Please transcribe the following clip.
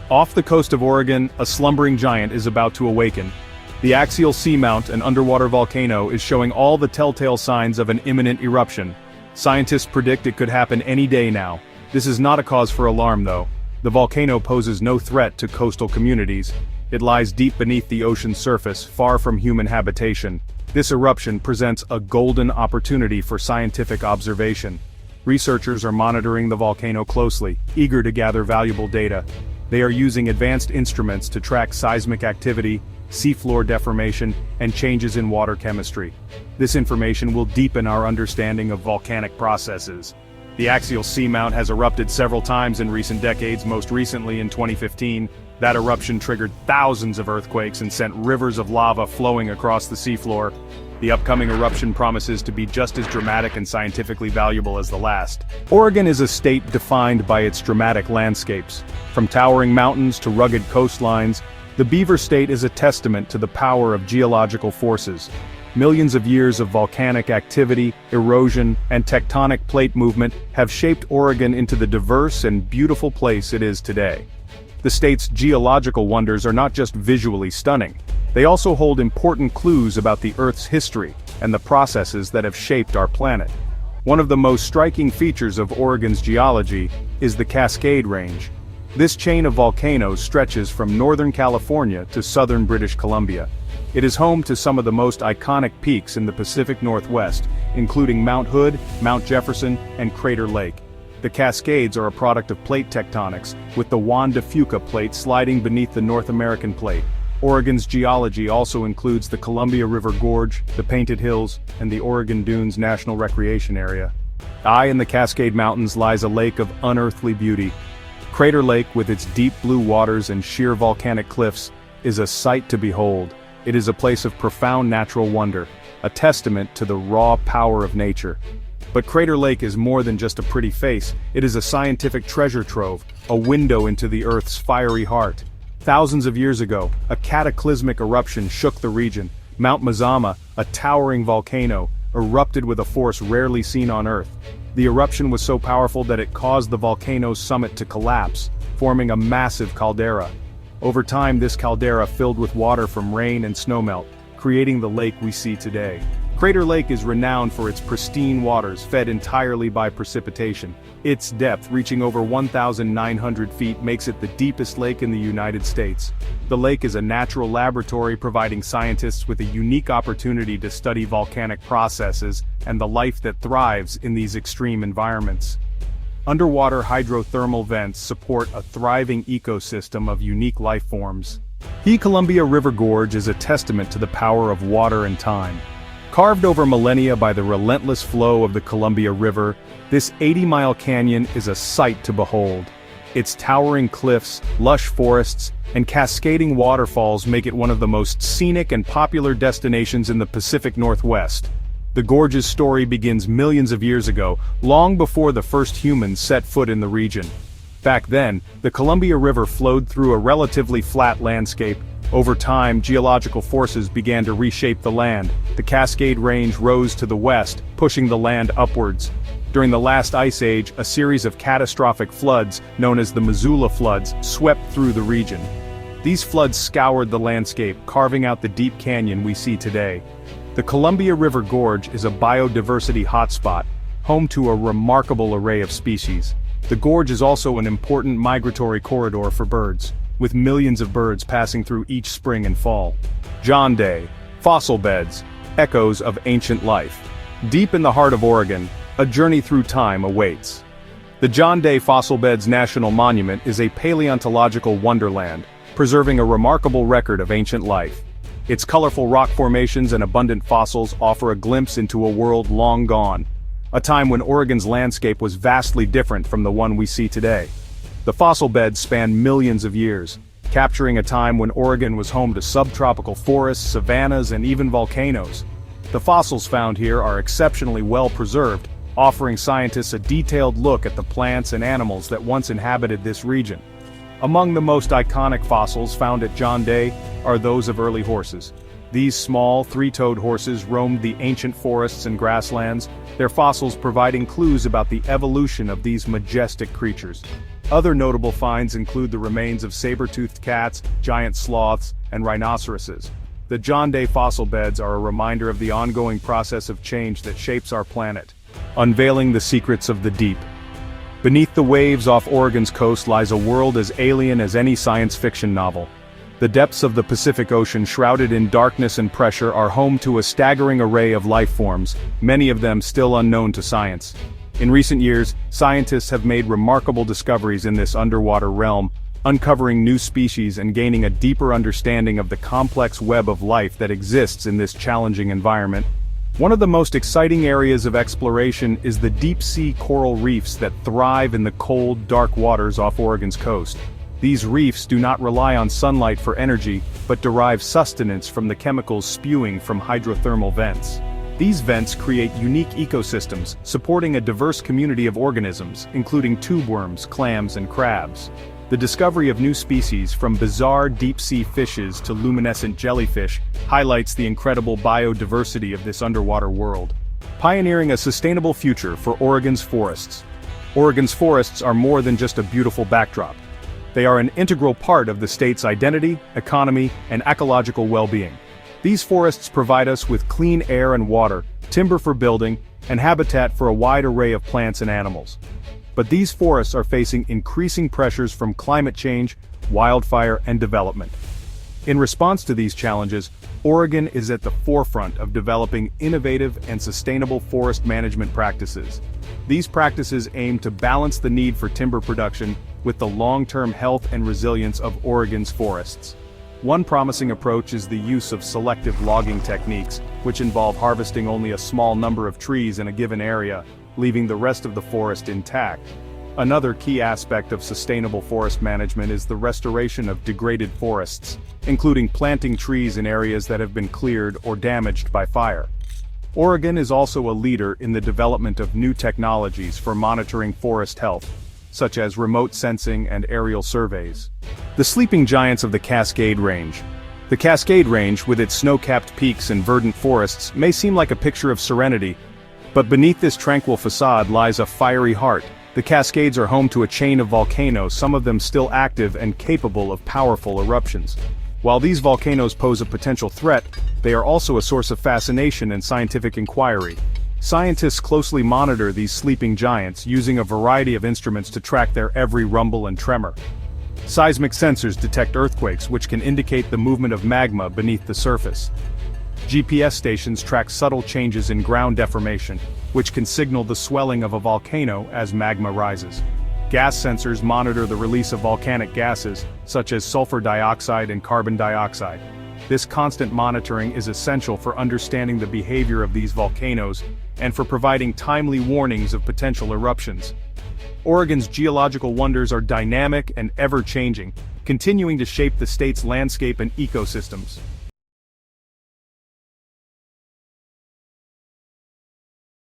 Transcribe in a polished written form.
Off the coast of Oregon, a slumbering giant is about to awaken. The axial seamount, an underwater volcano, is showing all the telltale signs of an imminent eruption. Scientists predict it could happen any day now. This is not a cause for alarm though. The volcano poses no threat to coastal communities. It lies deep beneath the ocean's surface, far from human habitation. This eruption presents a golden opportunity for scientific observation. Researchers are monitoring the volcano closely, eager to gather valuable data. They are using advanced instruments to track seismic activity, seafloor deformation, and changes in water chemistry. This information will deepen our understanding of volcanic processes. The axial seamount has erupted several times in recent decades, most recently in 2015. That eruption triggered thousands of earthquakes and sent rivers of lava flowing across the seafloor. The upcoming eruption promises to be just as dramatic and scientifically valuable as the last. Oregon is a state defined by its dramatic landscapes. From towering mountains to rugged coastlines, the Beaver State is a testament to the power of geological forces. Millions of years of volcanic activity, erosion, and tectonic plate movement have shaped Oregon into the diverse and beautiful place it is today. The state's geological wonders are not just visually stunning. They also hold important clues about the Earth's history and the processes that have shaped our planet. One of the most striking features of Oregon's geology is the Cascade Range. This chain of volcanoes stretches from northern California to southern British Columbia. It is home to some of the most iconic peaks in the Pacific Northwest, including Mount Hood, Mount Jefferson, and Crater Lake. The Cascades are a product of plate tectonics, with the Juan de Fuca plate sliding beneath the North American plate. Oregon's geology also includes the Columbia River Gorge, the Painted Hills, and the Oregon Dunes National Recreation Area. High in the Cascade Mountains lies a lake of unearthly beauty. Crater Lake, with its deep blue waters and sheer volcanic cliffs, is a sight to behold. It is a place of profound natural wonder, a testament to the raw power of nature. But Crater Lake is more than just a pretty face. It is a scientific treasure trove, a window into the Earth's fiery heart. Thousands of years ago, a cataclysmic eruption shook the region. Mount Mazama, a towering volcano, erupted with a force rarely seen on Earth. The eruption was so powerful that it caused the volcano's summit to collapse, forming a massive caldera. Over time, this caldera filled with water from rain and snowmelt, creating the lake we see today. Crater Lake is renowned for its pristine waters fed entirely by precipitation. Its depth, reaching over 1,900 feet, makes it the deepest lake in the United States. The lake is a natural laboratory providing scientists with a unique opportunity to study volcanic processes and the life that thrives in these extreme environments. Underwater hydrothermal vents support a thriving ecosystem of unique life forms. The Columbia River Gorge is a testament to the power of water and time. Carved over millennia by the relentless flow of the Columbia River, this 80-mile canyon is a sight to behold. Its towering cliffs, lush forests, and cascading waterfalls make it one of the most scenic and popular destinations in the Pacific Northwest. The gorge's story begins millions of years ago, long before the first humans set foot in the region. Back then, the Columbia River flowed through a relatively flat landscape. Over time, geological forces began to reshape the land. The Cascade Range rose to the west, pushing the land upwards. During the last ice age, a series of catastrophic floods, known as the Missoula floods, swept through the region. These floods scoured the landscape, carving out the deep canyon we see today. The Columbia River Gorge is a biodiversity hotspot, home to a remarkable array of species. The gorge is also an important migratory corridor for birds, with millions of birds passing through each spring and fall. John Day, fossil beds, echoes of ancient life. Deep in the heart of Oregon, a journey through time awaits. The John Day Fossil Beds National Monument is a paleontological wonderland, preserving a remarkable record of ancient life. Its colorful rock formations and abundant fossils offer a glimpse into a world long gone, a time when Oregon's landscape was vastly different from the one we see today. The fossil beds span millions of years, capturing a time when Oregon was home to subtropical forests, savannas, and even volcanoes. The fossils found here are exceptionally well preserved, offering scientists a detailed look at the plants and animals that once inhabited this region. Among the most iconic fossils found at John Day are those of early horses. These small, three-toed horses roamed the ancient forests and grasslands, their fossils providing clues about the evolution of these majestic creatures. Other notable finds include the remains of saber-toothed cats, giant sloths, and rhinoceroses. The John Day fossil beds are a reminder of the ongoing process of change that shapes our planet. Unveiling the secrets of the deep. Beneath the waves off Oregon's coast lies a world as alien as any science fiction novel. The depths of the Pacific Ocean, shrouded in darkness and pressure, are home to a staggering array of life forms, many of them still unknown to science. In recent years, scientists have made remarkable discoveries in this underwater realm, uncovering new species and gaining a deeper understanding of the complex web of life that exists in this challenging environment. One of the most exciting areas of exploration is the deep-sea coral reefs that thrive in the cold, dark waters off Oregon's coast. These reefs do not rely on sunlight for energy, but derive sustenance from the chemicals spewing from hydrothermal vents. These vents create unique ecosystems, supporting a diverse community of organisms, including tubeworms, clams, and crabs. The discovery of new species, from bizarre deep-sea fishes to luminescent jellyfish, highlights the incredible biodiversity of this underwater world. Pioneering a sustainable future for Oregon's forests. Oregon's forests are more than just a beautiful backdrop. They are an integral part of the state's identity, economy, and ecological well-being. These forests provide us with clean air and water, timber for building, and habitat for a wide array of plants and animals. But these forests are facing increasing pressures from climate change, wildfire, and development. In response to these challenges, Oregon is at the forefront of developing innovative and sustainable forest management practices. These practices aim to balance the need for timber production with the long-term health and resilience of Oregon's forests. One promising approach is the use of selective logging techniques, which involve harvesting only a small number of trees in a given area, leaving the rest of the forest intact. Another key aspect of sustainable forest management is the restoration of degraded forests, including planting trees in areas that have been cleared or damaged by fire. Oregon is also a leader in the development of new technologies for monitoring forest health, such as remote sensing and aerial surveys. The sleeping giants of the Cascade Range. The Cascade Range, with its snow-capped peaks and verdant forests, may seem like a picture of serenity, but beneath this tranquil facade lies a fiery heart. The Cascades are home to a chain of volcanoes, some of them still active and capable of powerful eruptions. While these volcanoes pose a potential threat, they are also a source of fascination and scientific inquiry. Scientists closely monitor these sleeping giants, using a variety of instruments to track their every rumble and tremor. Seismic sensors detect earthquakes, which can indicate the movement of magma beneath the surface. GPS stations track subtle changes in ground deformation, which can signal the swelling of a volcano as magma rises. Gas sensors monitor the release of volcanic gases, such as sulfur dioxide and carbon dioxide. This constant monitoring is essential for understanding the behavior of these volcanoes and for providing timely warnings of potential eruptions. Oregon's geological wonders are dynamic and ever-changing, continuing to shape the state's landscape and ecosystems.